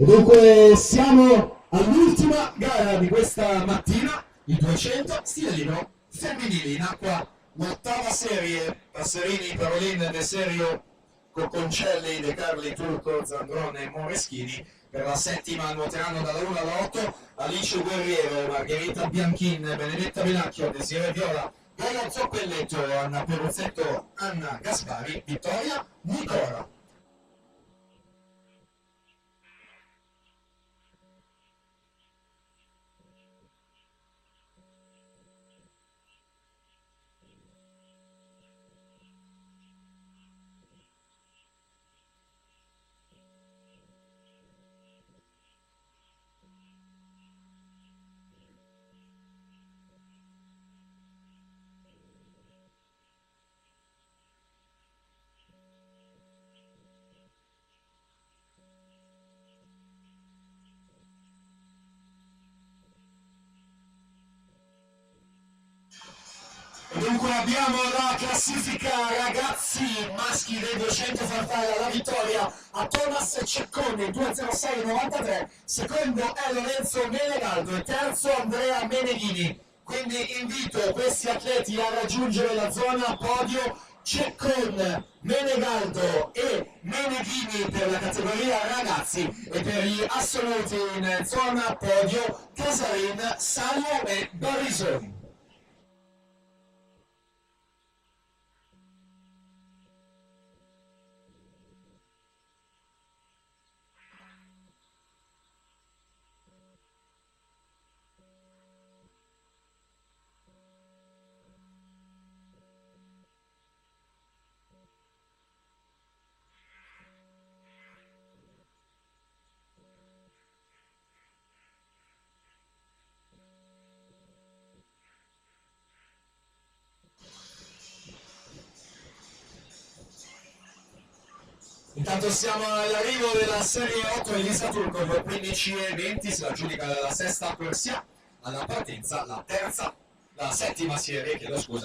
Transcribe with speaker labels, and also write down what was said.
Speaker 1: E dunque siamo all'ultima gara di questa mattina, i 200 stile libero femminili, in acqua l'ottava serie, Passerini, Parolin, De Serio, Cocconcelli, De Carli, Turco, Zandrone e Moreschini. Per la settima nuoteranno dalla 1 alla 8 Alice Guerriero, Margherita Bianchin, Benedetta Benacchio, Desiree Viola, Gaia Zoppelletto, Anna Peruzzetto, Anna Gaspari, Vittoria Nicora. Dunque abbiamo la classifica ragazzi maschi dei 200 farfalla, la vittoria a Thomas Cecconi 2.06.93, secondo è Lorenzo Menegaldo e terzo Andrea Meneghini. Quindi invito questi atleti a raggiungere la zona podio. Ceccon, Menegaldo e Meneghini per la categoria ragazzi e per gli assoluti in zona podio Casarin, Salio e Barrisoni. Intanto siamo all'arrivo della serie 8 Elisa Turco, per 15:20 si aggiudica la sesta corsia, alla partenza la settima serie, chiedo scusa.